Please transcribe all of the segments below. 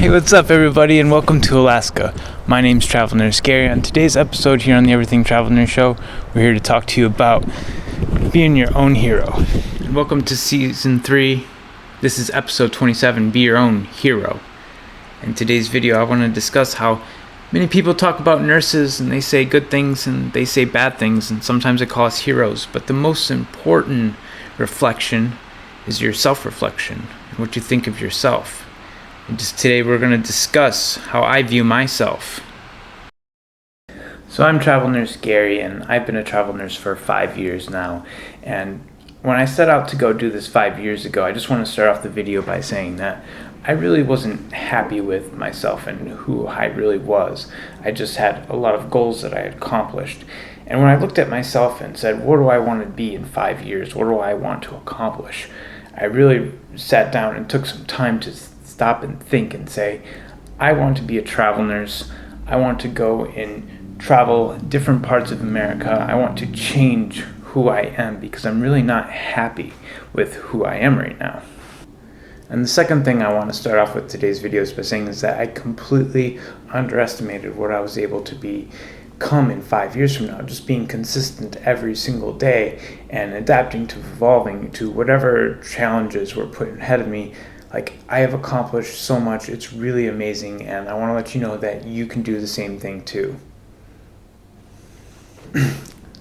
Hey, what's up everybody, and welcome to Alaska. My name's Travel Nurse Gary. On today's episode here on the Everything Travel Nurse Show, we're here to talk to you about being your own hero. And welcome to Season 3. This is Episode 27, Be Your Own Hero. In today's video, I want to discuss how many people talk about nurses and they say good things and they say bad things, and sometimes they call us heroes. But the most important reflection is your self-reflection and what you think of yourself. Today we're going to discuss how I view myself. So I'm Travel Nurse Gary, and I've been a travel nurse for 5 years now. And when I set out to go do this 5 years ago, I just want to start off the video by saying that I really wasn't happy with myself and who I really was. I just had a lot of goals that I had accomplished. And when I looked at myself and said, what do I want to be in 5 years? What do I want to accomplish? I really sat down and took some time to stop and think and say, I want to be a travel nurse. I want to go and travel different parts of America. I want to change who I am because I'm really not happy with who I am right now. And the second thing I want to start off with today's video by saying is that I completely underestimated what I was able to become in 5 years from now, just being consistent every single day and adapting to evolving to whatever challenges were put ahead of me. Like, I have accomplished so much. It's really amazing, and I want to let you know that you can do the same thing too.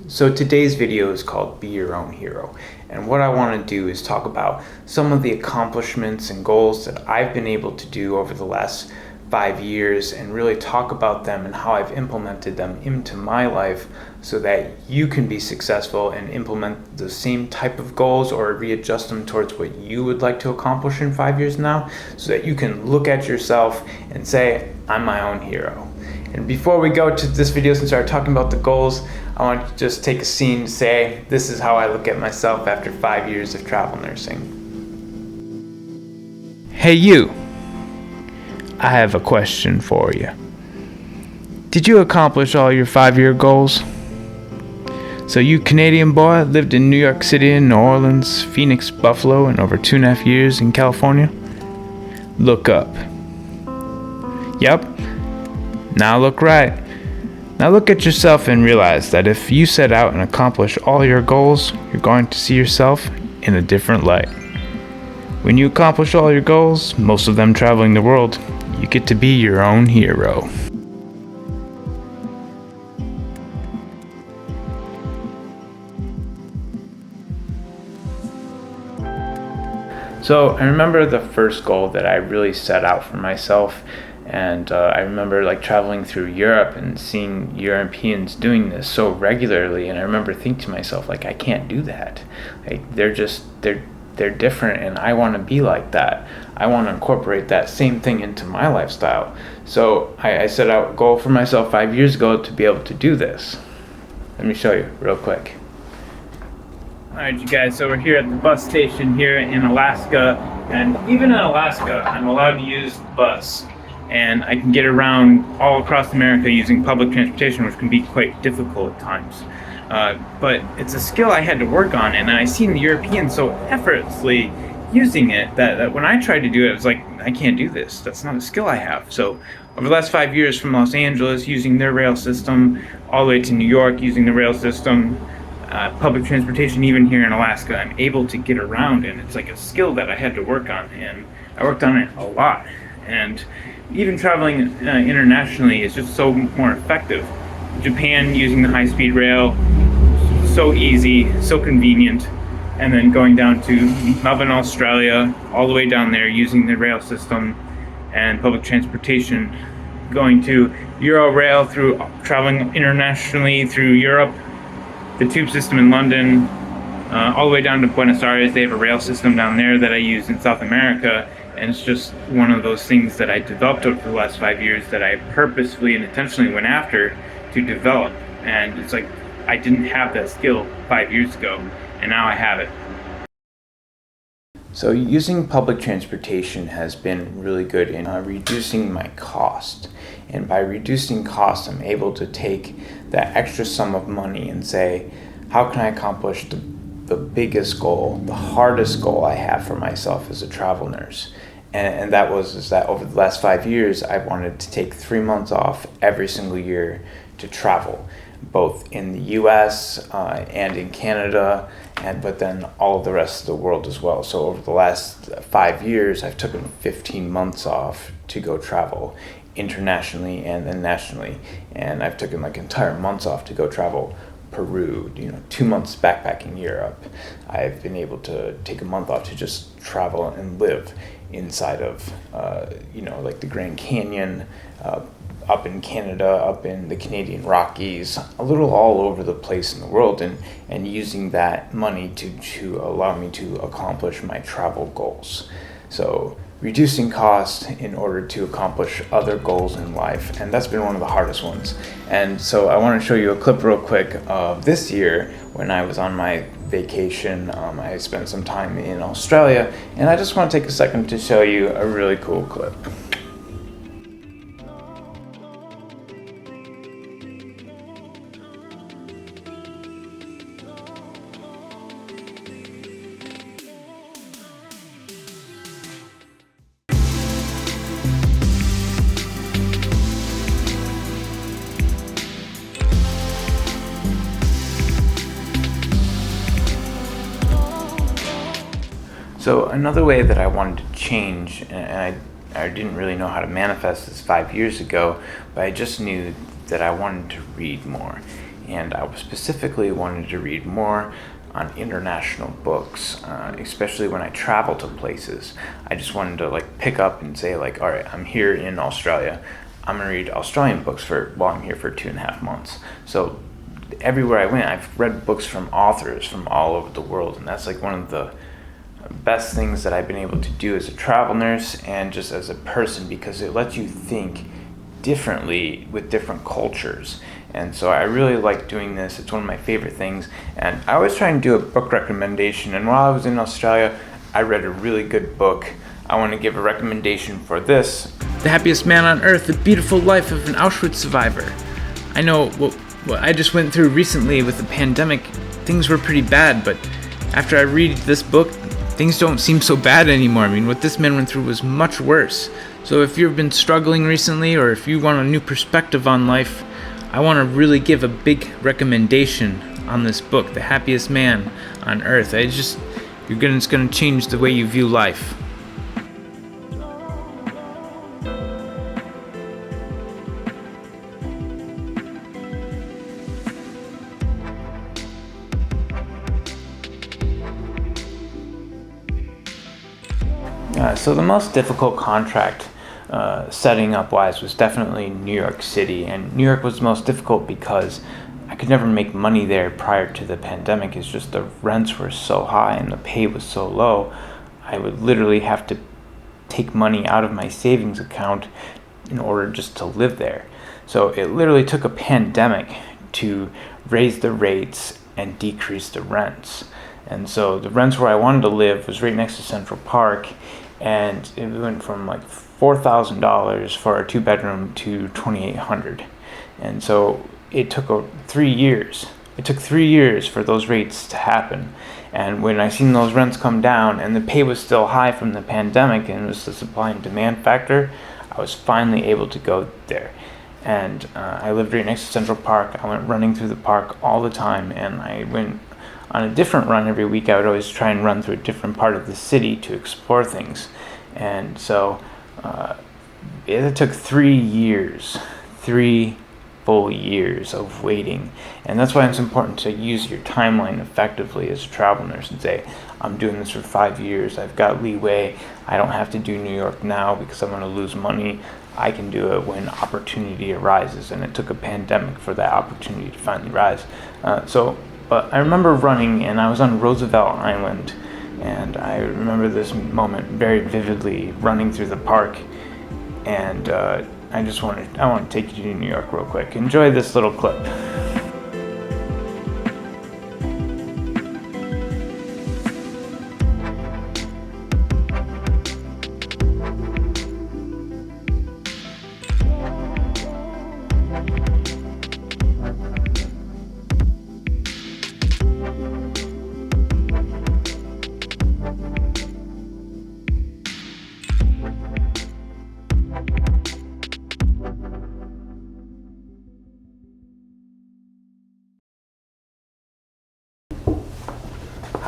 So today's video is called Be Your Own Hero, and what I want to do is talk about some of the accomplishments and goals that I've been able to do over the last 5 years, and really talk about them and how I've implemented them into my life so that you can be successful and implement the same type of goals or readjust them towards what you would like to accomplish in 5 years now, so that you can look at yourself and say, I'm my own hero. And before we go to this video and start talking about the goals, I want to just take a scene to say, this is how I look at myself after 5 years of travel nursing. Hey you! I have a question for you. Did you accomplish all your 5-year goals? So you Canadian boy lived in New York City and New Orleans, Phoenix, Buffalo, and over 2.5 years in California? Look up. Yep. Now look right. Now look at yourself and realize that if you set out and accomplish all your goals, you're going to see yourself in a different light. When you accomplish all your goals, most of them traveling the world, you get to be your own hero. So I remember the first goal that I really set out for myself, and I remember traveling through Europe and seeing Europeans doing this so regularly, and I remember thinking to myself, I can't do that. They're different, and I want to be like that. I want to incorporate that same thing into my lifestyle. So I set out a goal for myself 5 years ago to be able to do this. Let me show you real quick. Alright you guys, so we're here at the bus station here in Alaska, and even in Alaska I'm allowed to use the bus, and I can get around all across America using public transportation, which can be quite difficult at times. But it's a skill I had to work on, and I seen the Europeans so effortlessly using it that when I tried to do it, I was like, I can't do this. That's not a skill I have. So over the last 5 years, from Los Angeles using their rail system all the way to New York using the rail system, public transportation even here in Alaska, I'm able to get around, and it's like a skill that I had to work on, and I worked on it a lot. And even traveling internationally is just so more effective. Japan using the high-speed rail, so easy, so convenient, and then going down to Melbourne, Australia, all the way down there using the rail system and public transportation, going to Eurail through traveling internationally through Europe, the tube system in London, all the way down to Buenos Aires. They have a rail system down there that I use in South America, and it's just one of those things that I developed over the last 5 years that I purposefully and intentionally went after to develop. And it's like I didn't have that skill 5 years ago, and now I have it. So using public transportation has been really good in reducing my cost. And by reducing costs, I'm able to take that extra sum of money and say, how can I accomplish the biggest goal, the hardest goal I have for myself as a travel nurse? And that was is that over the last 5 years, I wanted to take 3 months off every single year to travel, both in the U.S. And in Canada, but then all of the rest of the world as well. So over the last 5 years, I've taken 15 months off to go travel internationally and then nationally, and I've taken like entire months off to go travel Peru, 2 months backpacking Europe. I've been able to take a month off to just travel and live inside of, like the Grand Canyon, up in Canada, up in the Canadian Rockies, a little all over the place in the world, and using that money to allow me to accomplish my travel goals. So reducing cost in order to accomplish other goals in life, and that's been one of the hardest ones. And so I want to show you a clip real quick of this year when I was on my vacation. I spent some time in Australia, and I just want to take a second to show you a really cool clip. So another way that I wanted to change, and I didn't really know how to manifest this 5 years ago, but I just knew that I wanted to read more. And I specifically wanted to read more on international books, especially when I travel to places. I just wanted to pick up and say all right, I'm here in Australia. I'm gonna read Australian books while I'm here for 2.5 months. So everywhere I went, I've read books from authors from all over the world, and that's one of the best things that I've been able to do as a travel nurse and just as a person, because it lets you think differently with different cultures. And so I really like doing this. It's one of my favorite things, and I always try and do a book recommendation. And while I was in Australia, I read a really good book. I want to give a recommendation for this: The Happiest Man on Earth, The Beautiful Life of an Auschwitz Survivor. I know what I just went through recently with the pandemic, things were pretty bad, but after I read this book, things don't seem so bad anymore. I mean, what this man went through was much worse. So if you've been struggling recently, or if you want a new perspective on life, I want to really give a big recommendation on this book, The Happiest Man on Earth. It's going to change the way you view life. So the most difficult contract setting up wise was definitely New York City, and New York was most difficult because I could never make money there prior to the pandemic. It's just the rents were so high and the pay was so low. I would literally have to take money out of my savings account in order just to live there. So it literally took a pandemic to raise the rates and decrease the rents. And so the rents where I wanted to live was right next to Central Park, and it went from $4,000 for a 2-bedroom to $2,800. And so it took 3 years. It took 3 years for those rates to happen. And when I seen those rents come down and the pay was still high from the pandemic, and it was the supply and demand factor, I was finally able to go there. And I lived right next to Central Park. I went running through the park all the time, and I went on a different run every week. I would always try and run through a different part of the city to explore things. And so it took 3 years, 3 full years of waiting. And that's why it's important to use your timeline effectively as a travel nurse and say, I'm doing this for 5 years. I've got leeway. I don't have to do New York now because I'm going to lose money. I can do it when opportunity arises. And it took a pandemic for that opportunity to finally rise. But I remember running, and I was on Roosevelt Island, and I remember this moment very vividly, running through the park, and I want to take you to New York real quick. Enjoy this little clip.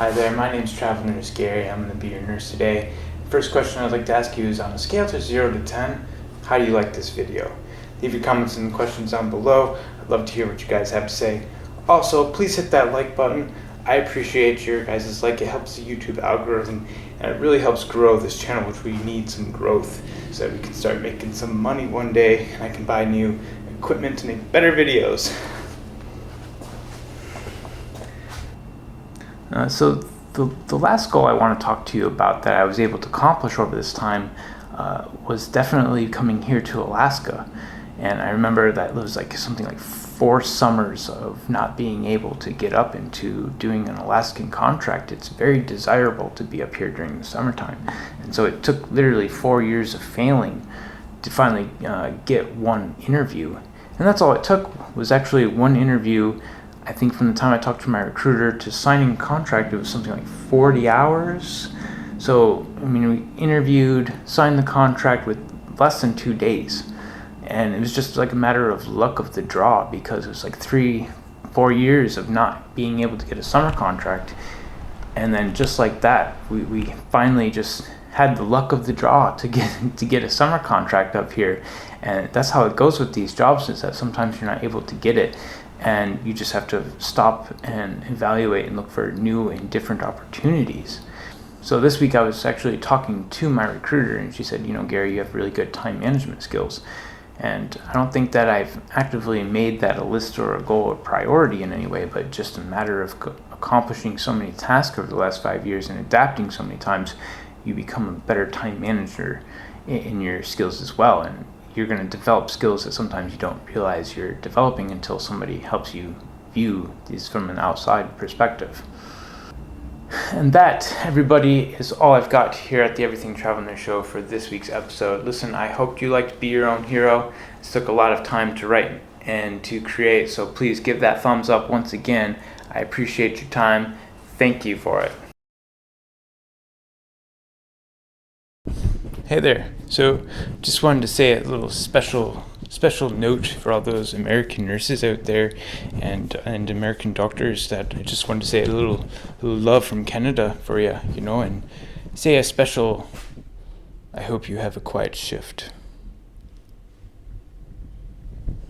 Hi there, my name's Travel Nurse Gary. I'm going to be your nurse today. First question I'd like to ask you is, on a scale to 0 to 10, how do you like this video? Leave your comments and questions down below. I'd love to hear what you guys have to say. Also, please hit that like button. I appreciate your guys' like. It helps the YouTube algorithm, and it really helps grow this channel, which we need some growth so that we can start making some money one day and I can buy new equipment to make better videos. So the last goal I want to talk to you about that I was able to accomplish over this time was definitely coming here to Alaska. And I remember that it was like something like 4 summers of not being able to get up into doing an Alaskan contract. It's very desirable to be up here during the summertime. And so it took literally 4 years of failing to finally get one interview. And that's all it took, was actually one interview. I think from the time I talked to my recruiter to signing a contract, it was something like 40 hours. So, I mean, we interviewed, signed the contract with less than 2 days. And it was just like a matter of luck of the draw, because it was like 3-4 years of not being able to get a summer contract. And then just like that, we finally just had the luck of the draw to get a summer contract up here. And that's how it goes with these jobs, is that sometimes you're not able to get it. And you just have to stop and evaluate and look for new and different opportunities. So this week I was actually talking to my recruiter, and she said, Gary, you have really good time management skills. And I don't think that I've actively made that a list or a goal or priority in any way, but just a matter of accomplishing so many tasks over the last 5 years and adapting so many times, you become a better time manager in your skills as well. And you're going to develop skills that sometimes you don't realize you're developing until somebody helps you view these from an outside perspective. And that, everybody, is all I've got here at the Everything Travel Nurse Show for this week's episode. Listen, I hope you liked Be Your Own Hero. It took a lot of time to write and to create, so please give that thumbs up once again. I appreciate your time. Thank you for it. Hey there. So just wanted to say a little special note for all those American nurses out there and American doctors, that I just wanted to say a little love from Canada for you, and say a special, I hope you have a quiet shift.